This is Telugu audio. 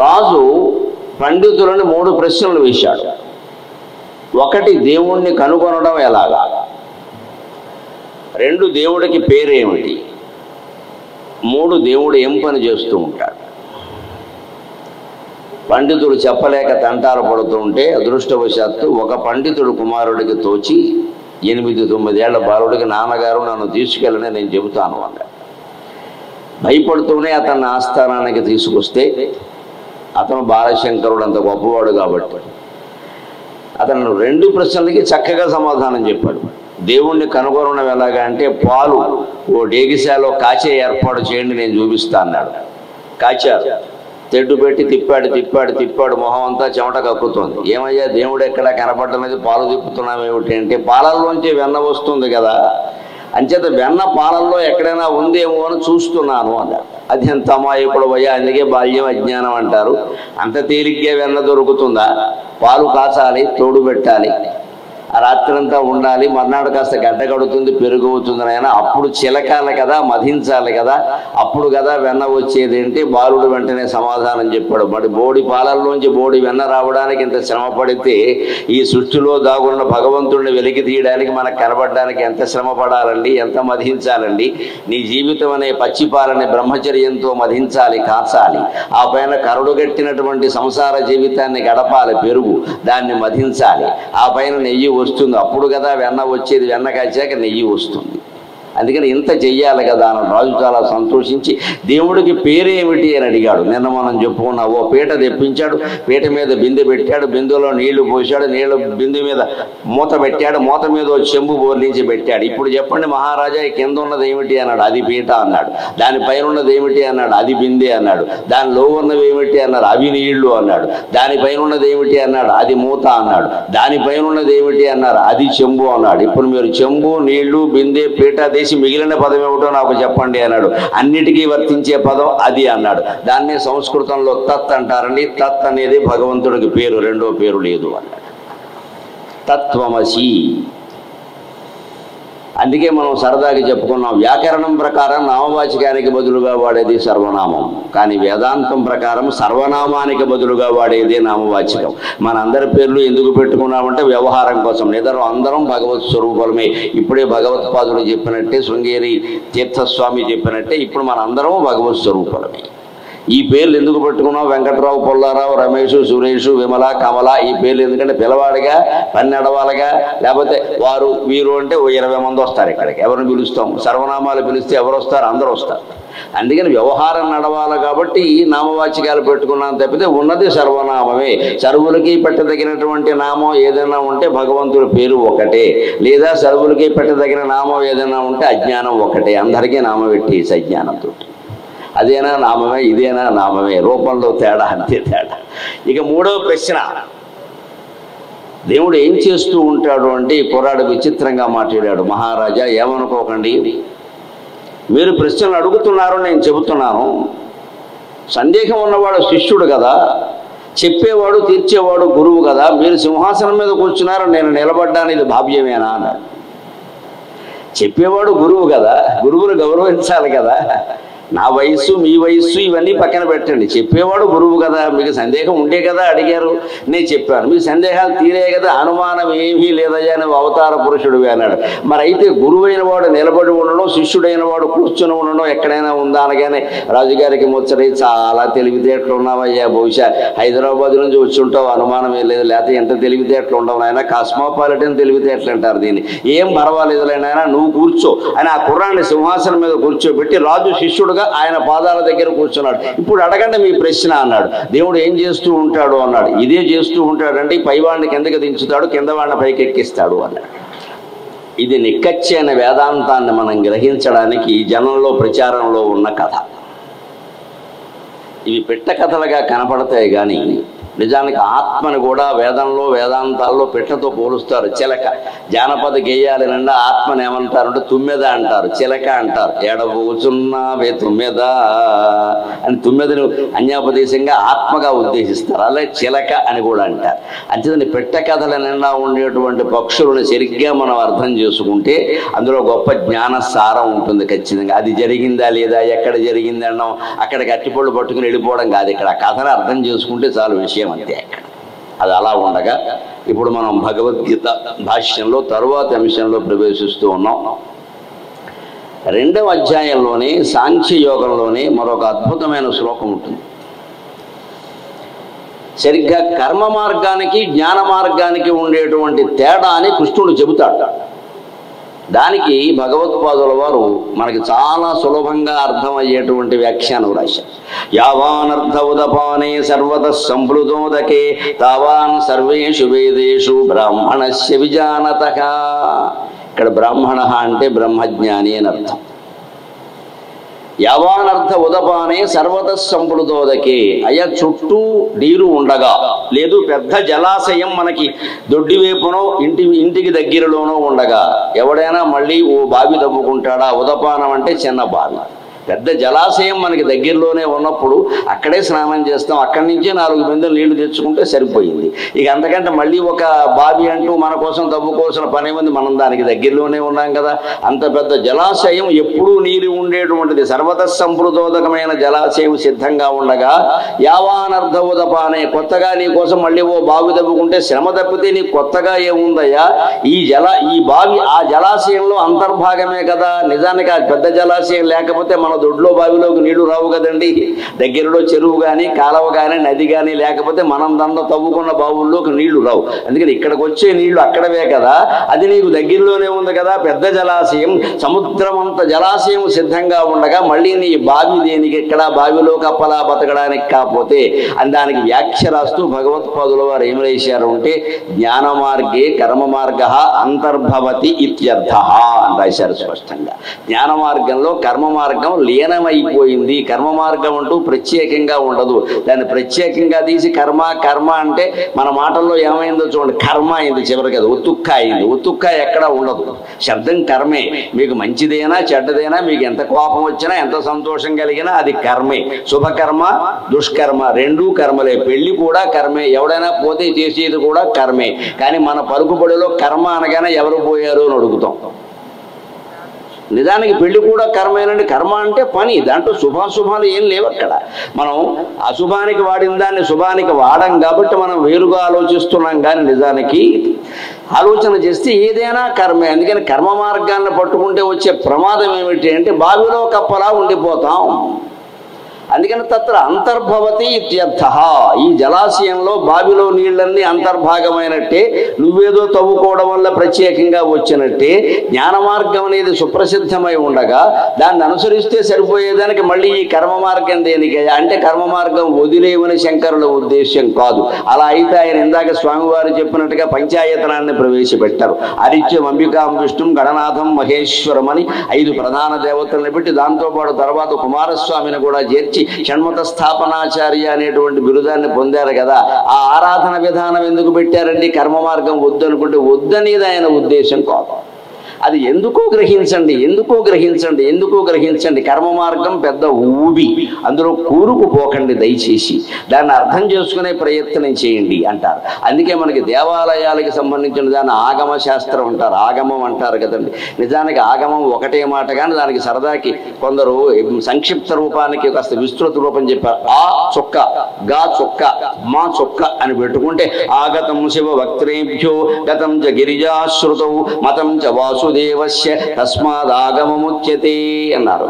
రాజు పండితులను 3 ప్రశ్నలు వేశాడు. 1 దేవుణ్ణి కనుగొనడం ఎలాగా, 2 దేవుడికి పేరేమిటి, 3 దేవుడు ఏం పని చేస్తూ ఉంటాడు. పండితుడు చెప్పలేక తంటాలు పడుతూ ఉంటే అదృష్టవశాత్తు ఒక పండితుడు కుమారుడికి తోచి 8-9 ఏళ్ల బాలుడికి, నాన్నగారు నన్ను తీసుకెళ్ళని నేను చెబుతాను అన్నాడు. భయపడుతూనే అతన్ని ఆస్థానానికి తీసుకొస్తే అతను బాలశంకరుడు అంత గొప్పవాడు కాబట్టి అతను 2 ప్రశ్నలకి చక్కగా సమాధానం చెప్పాడు. దేవుణ్ణి కనుగొనడం ఎలాగా అంటే, పాలు ఓ డేగిశాలో కాచే ఏర్పాటు చేయండి, నేను చూపిస్తా అన్నాడు. కాచారు. తెడ్డు పెట్టి తిప్పాడు, మొహం అంతా చెమట కక్కుతుంది. ఏమయ్యా దేవుడు ఎక్కడ కనపడలేదు, పాలు తిప్పుతున్నామేమిటి అంటే, పాలల్లోంచి వెన్న వస్తుంది కదా, అంచేత వెన్న పాలల్లో ఎక్కడైనా ఉందేమో అని చూస్తున్నాను అన్నాడు. అది ఎంత అమాయకుడు అయ్యా, అందుకే బాల్యం అజ్ఞానం అంటారు. అంత తేలిగ్గా వెన్న దొరుకుతుందా? పాలు కాచాలి, తోడు పెట్టాలి, ఆ రాత్రంతా ఉండాలి, మర్నాడు కాస్త గడ్డ కడుతుంది, పెరుగు అవుతుంది నాయన, అప్పుడు చిలకాలి కదా, మధించాలి కదా, అప్పుడు కదా వెన్న వచ్చేది అంటే బాలుడు వెంటనే సమాధానం చెప్పాడు. మరి బోడి పాలల్లోంచి బోడి వెన్న రావడానికి ఇంత శ్రమ పడితే ఈ సృష్టిలో దాగున్న భగవంతుడిని వెలికి తీయడానికి మనకు కనబడడానికి ఎంత శ్రమ పడాలండి, ఎంత మధించాలండి. నీ జీవితం అనే పచ్చిపాలని బ్రహ్మచర్యంతో మధించాలి, కాచాలి, ఆ పైన కరుడుగట్టినటువంటి సంసార జీవితాన్ని గడపాలి, పెరుగు దాన్ని మధించాలి, ఆ పైన నెయ్యి వస్తుంది, అప్పుడు కదా వెన్న వచ్చేది, వెన్న కాచాక నెయ్యి వస్తుంది. అందుకని ఇంత చెయ్యాలి కదా అని రాజు చాలా సంతోషించి దేవుడికి పేరేమిటి అని అడిగాడు. నిన్న మనం చెప్పుకున్నాం, ఓ పీట తెప్పించాడు, పీట మీద బిందె పెట్టాడు, బిందెలో నీళ్లు పోసాడు, నీళ్లు బిందె మీద మూత పెట్టాడు, మూత మీద ఓ చెంబు బోర్లించి పెట్టాడు. ఇప్పుడు చెప్పండి మహారాజా, కింద ఉన్నది ఏమిటి అన్నాడు. అది పీట అన్నాడు. దానిపైన ఉన్నది ఏమిటి అన్నాడు. అది బిందె అన్నాడు. దానిలో ఉన్నవి ఏమిటి అన్నారు. అవి నీళ్లు అన్నాడు. దానిపైన ఉన్నది ఏమిటి అన్నాడు. అది మూత అన్నాడు. దానిపైన ఉన్నది ఏమిటి అన్నారు. అది చెంబు అన్నాడు. ఇప్పుడు మీరు చెంబు, నీళ్లు, బిందె, పీట మిగిలిన పదం ఏమిటో నాకు చెప్పండి అన్నాడు. అన్నిటికీ వర్తించే పదం అది అన్నాడు. దాన్నే సంస్కృతంలో తత్ అంటారండి. తత్ అనేది భగవంతుడికి పేరు, 2వ పేరు లేదు అన్నాడు. తత్వమసి. అందుకే మనం సరదాగా చెప్పుకున్నాం, వ్యాకరణం ప్రకారం నామవాచకానికి బదులుగా వాడేది సర్వనామం, కానీ వేదాంతం ప్రకారం సర్వనామానికి బదులుగా వాడేది నామవాచకం. మన అందరి పేర్లు ఎందుకు పెట్టుకున్నామంటే వ్యవహారం కోసం. నిద్ర అందరం భగవత్ స్వరూపమే. ఇప్పుడే భగవత్పాదుడు చెప్పినట్టే, శృంగేరి తీర్థస్వామి చెప్పినట్టే, ఇప్పుడు మన అందరం భగవత్ స్వరూపమే. ఈ పేర్లు ఎందుకు పెట్టుకున్నాం? వెంకట్రావు, పుల్లారావు, రమేష్, సురేష్, విమల, కమల, ఈ పేర్లు ఎందుకంటే పిల్లవాడిగా, పని నడవాలిగా, లేకపోతే వారు వీరు అంటే 20 మంది వస్తారు ఇక్కడికి. ఎవరిని పిలుస్తాం? సర్వనామాలు పిలిస్తే ఎవరు వస్తారు? అందరూ వస్తారు. అందుకని వ్యవహారం నడవాలి కాబట్టి ఈ నామవాచకాలు పెట్టుకున్నాను తప్పితే ఉన్నది సర్వనామమే. సర్వులకి పెట్టదగినటువంటి నామం ఏదైనా ఉంటే భగవంతుడి పేరు ఒకటే, లేదా సర్వులకి పెట్టదగిన నామం ఏదైనా ఉంటే అజ్ఞానం ఒకటే. అందరికీ నామం పెట్టి సజ్ఞానంతో అదేనా నామమే, ఇదేనా నామమే, రూపంలో తేడా, అంతే తేడా. ఇక 3వ ప్రశ్న, దేవుడు ఏం చేస్తూ ఉంటాడు అంటే ఈ కుర్రాడు విచిత్రంగా మాట్లాడాడు. మహారాజా ఏమనుకోకండి, మీరు ప్రశ్నలు అడుగుతున్నారు, నేను చెబుతున్నాను. సందేహం ఉన్నవాడు శిష్యుడు కదా, చెప్పేవాడు తీర్చేవాడు గురువు కదా. మీరు సింహాసనం మీద కూర్చున్నారు, నేను నిలబడ్డాను, ఇది భావ్యమేనా అన్నాడు. చెప్పేవాడు గురువు కదా, గురువును గౌరవించాలి కదా. నా వయస్సు, మీ వయస్సు ఇవన్నీ పక్కన పెట్టండి. చెప్పేవాడు గురువు కదా, మీకు సందేహం ఉండే కదా అడిగారు, నేను చెప్పాను. మీ సందేహాలు తీరే కదా, అనుమానం ఏమీ లేదయ్యా, నువ్వు అవతార పురుషుడివి అన్నాడు. మరి అయితే గురువైన వాడు నిలబడి ఉండడం, శిష్యుడైన వాడు కూర్చుని ఉండడం ఎక్కడైనా ఉందా అనగానే రాజుగారికి ముచ్చటై, చాలా తెలివితేటలు ఉన్నావయ్యా, బహుశా హైదరాబాద్ నుంచి వచ్చి ఉంటావు, అనుమానం ఏం లేదు, లేకపోతే ఎంత తెలివితేటలు ఉండవు నాయన, కాస్మోపాలిటన్ తెలివితేటలు అంటారు దీన్ని. ఏం పర్వాలేదులేనా, నువ్వు కూర్చో అని ఆ కుర్రాన్ని సింహాసనం మీద కూర్చోబెట్టి రాజు శిష్యుడుగా ఆయన పాదాల దగ్గర కూర్చున్నాడు. ఇప్పుడు అడగండి మీ ప్రశ్న అన్నాడు. దేవుడు ఏం చేస్తూ ఉంటాడు అన్నాడు. ఇదే చేస్తూ ఉంటాడంటే పైవాడిని కిందకి దించుతాడు, కింద వాడిని పైకి ఎక్కిస్తాడు అన్నాడు. ఇది నిక్కచ్చైన వేదాంతాన్ని మనం గ్రహించడానికి జనంలో ప్రచారంలో ఉన్న కథ. ఇవి పిట్ట కథలుగా కనపడతాయి కానీ నిజానికి ఆత్మని కూడా వేదంలో వేదాంతాల్లో పిట్టతో పోలుస్తారు. చిలక జానపద గేయాల నిండా ఆత్మని ఏమంటారంటే తుమ్మెద అంటారు, చిలక అంటారు. ఎడబోచున్నావే తుమ్మెద అని తుమ్మెదను అన్యాపదేశంగా ఆత్మగా ఉద్దేశిస్తారు. అలాగే చిలక అని కూడా అంటారు. అంతేదని పిట్ట కథల నిండా ఉండేటువంటి పక్షులను సరిగ్గా మనం అర్థం చేసుకుంటే అందులో గొప్ప జ్ఞాన సారం ఉంటుంది ఖచ్చితంగా. అది జరిగిందా లేదా, ఎక్కడ జరిగింది అన్నాం అక్కడికి అట్టిపళ్ళు పట్టుకుని వెళ్ళిపోవడం కాదు. ఇక్కడ ఆ కథను అర్థం చేసుకుంటే చాలు విషయం అంతే. అక్కడ అది అలా ఉండగా ఇప్పుడు మనం భగవద్గీత భాష్యంలో తరువాతి అంశంలో ప్రవేశిస్తూ ఉన్నాం. 2వ అధ్యాయంలోనే సాంఖ్యయోగంలోనే మరొక అద్భుతమైన శ్లోకం ఉంటుంది. సరిగ్గా కర్మ మార్గానికి జ్ఞాన మార్గానికి ఉండేటువంటి తేడా అని కృష్ణుడు చెబుతాడు. దానికి భగవత్పాదుల వారు మనకి చాలా సులభంగా అర్థమయ్యేటువంటి వ్యాఖ్యానం రాశారు. యావానర్థ ఉదపానే సర్వత సంప్లుతోదకే తావాన్ సర్వేషు వేదేషు బ్రాహ్మణస్య విజానతః. ఇక్కడ బ్రాహ్మణ అంటే బ్రహ్మజ్ఞాని అని అర్థం. యావానర్థ ఉదపానే సర్వత సంప్లుతోదకే. అయ్యా చుట్టూ నీరు ఉండగా, లేదు పెద్ద జలాశయం మనకి దొడ్డి వైపునో ఇంటికి దగ్గరలోనో ఉండగా ఎవడైనా మళ్ళీ ఓ బావి తవ్వుకుంటాడా? ఉదపానం అంటే చిన్న బావి. పెద్ద జలాశయం మనకి దగ్గరలోనే ఉన్నప్పుడు అక్కడే స్నానం చేస్తాం, అక్కడి నుంచే 4 బిందెలు నీళ్లు తెచ్చుకుంటే సరిపోయింది. ఇక అంతకంటే మళ్ళీ ఒక బావి అంటూ మన కోసం తవ్వుకోవాల్సిన పని ఉంది. మనం దానికి దగ్గరలోనే ఉన్నాం కదా. అంత పెద్ద జలాశయం ఎప్పుడూ నీరు ఉండేటువంటిది, సర్వత సంప్లుతోదకమైన జలాశయం సిద్ధంగా ఉండగా యావానర్థ ఉదపానే, కొత్తగా నీ కోసం మళ్ళీ ఓ బావి తవ్వుకుంటే శ్రమ తప్పితే నీకు కొత్తగా ఏముందయ్యా? ఈ బావి ఆ జలాశయంలో అంతర్భాగమే కదా. నిజానికి ఆ పెద్ద జలాశయం లేకపోతే మన దొడ్లో బావిలోకి నీళ్లు రావు కదండి. దగ్గరలో చెరువు కానీ కాలువ కానీ నది కానీ లేకపోతే మనం దాంట్లో తవ్వుకున్న బావుల్లోకి నీళ్లు రావు. అందుకని ఇక్కడికి వచ్చే నీళ్లు అక్కడవే కదా. అది నీకు దగ్గరలోనే ఉంది కదా పెద్ద జలాశయం. సముద్రం అంత జలాశయం సిద్ధంగా ఉండగా మళ్ళీ నీ బావి దేనికి? ఇక్కడ బావిలో కప్పలా బతకడానికి కాకపోతే అని దానికి వ్యాఖ్య రాస్తూ భగవత్పాదుల వారు ఏం రాశారు అంటే జ్ఞాన మార్గే కర్మ మార్గ అంతర్భవతి ఇత్యర్థ అని రాశారు స్పష్టంగా. జ్ఞాన మార్గంలో కర్మ మార్గం లీనమైపోయింది. కర్మ మార్గం అంటూ ప్రత్యేకంగా ఉండదు. దాన్ని ప్రత్యేకంగా తీసి కర్మ కర్మ అంటే మన మాటల్లో ఏమైందో చూడండి, కర్మ అయింది చివరికి. అది ఉతుక్క అయింది. ఉతుక్క ఎక్కడ ఉండదు. శబ్దం కర్మే. మీకు మంచిదైనా చెడ్డదైనా, మీకు ఎంత కోపం వచ్చినా ఎంత సంతోషం కలిగినా అది కర్మే. శుభకర్మ దుష్కర్మ రెండూ కర్మలే. పెళ్లి కూడా కర్మే. ఎవడైనా పోతే చేసేది కూడా కర్మే. కానీ మన పలుకుబడిలో కర్మ అనగానే ఎవరు పోయారు అని అడుగుతాం. నిజానికి పెళ్లి కూడా కర్మేనండి. కర్మ అంటే పని, దాంట్లో శుభాశుభాలు ఏం లేవు. అక్కడ మనం అశుభానికి వాడిన దాన్ని శుభానికి వాడం కాబట్టి మనం వేరుగా ఆలోచిస్తున్నాం. కానీ నిజానికి ఆలోచన చేస్తే ఏదైనా కర్మే. అందుకని కర్మ మార్గాన్ని పట్టుకుంటే వచ్చే ప్రమాదం ఏమిటి అంటే బావిలో కప్పలా ఉండిపోతాం. అందుకని తత్ర అంతర్భవతి ఇత్యర్థ. ఈ జలాశయంలో బావిలో నీళ్ళన్నీ అంతర్భాగమైనట్టే, నువ్వేదో తవ్వుకోవడం వల్ల ప్రత్యేకంగా వచ్చినట్టే జ్ఞాన మార్గం అనేది సుప్రసిద్ధమై ఉండగా దాన్ని అనుసరిస్తే సరిపోయేదానికి మళ్ళీ ఈ కర్మ మార్గం దేనికి అంటే కర్మ మార్గం వదిలేవని శంకరుల ఉద్దేశ్యం కాదు. అలా అయితే ఆయన ఇందాక స్వామివారు చెప్పినట్టుగా పంచాయతనాన్ని ప్రవేశపెట్టారు. ఆదిత్యం అంబికాం విష్ణుం గణనాథం మహేశ్వరం అని 5 ప్రధాన దేవతలను పెట్టి దాంతోపాటు తర్వాత కుమారస్వామిని కూడా చేర్చి షణ్మత స్థాపనాచార్య అనేటువంటి బిరుదాన్ని పొందారు కదా. ఆ ఆరాధన విధానం ఎందుకు పెట్టారండి? కర్మ మార్గం వద్దు అనుకుంటే వద్దనేది ఆయన ఉద్దేశం కాదు. అది ఎందుకో గ్రహించండి, ఎందుకో గ్రహించండి, ఎందుకో గ్రహించండి. కర్మ మార్గం పెద్ద ఊబి, అందులో కూరుకుపోకండి దయచేసి. దాన్ని అర్థం చేసుకునే ప్రయత్నం చేయండి అంటారు. అందుకే మనకి దేవాలయాలకు సంబంధించిన దాన్ని ఆగమ శాస్త్రం అంటారు, ఆగమం అంటారు కదండి. నిజానికి ఆగమం ఒకటే మాట, కానీ దానికి సరదాకి కొందరు సంక్షిప్త రూపానికి కాస్త విస్తృత రూపం చెప్పారు. ఆ చొక్క, గా చొక్క, మా చొక్క అని పెట్టుకుంటే ఆగతం శివ వక్త్రేభ్యో గతం చ గిరిజాశ్రుతౌ మతం చ వాసుదేవస్య తస్మాదాగమముచ్యతే అన్నారు.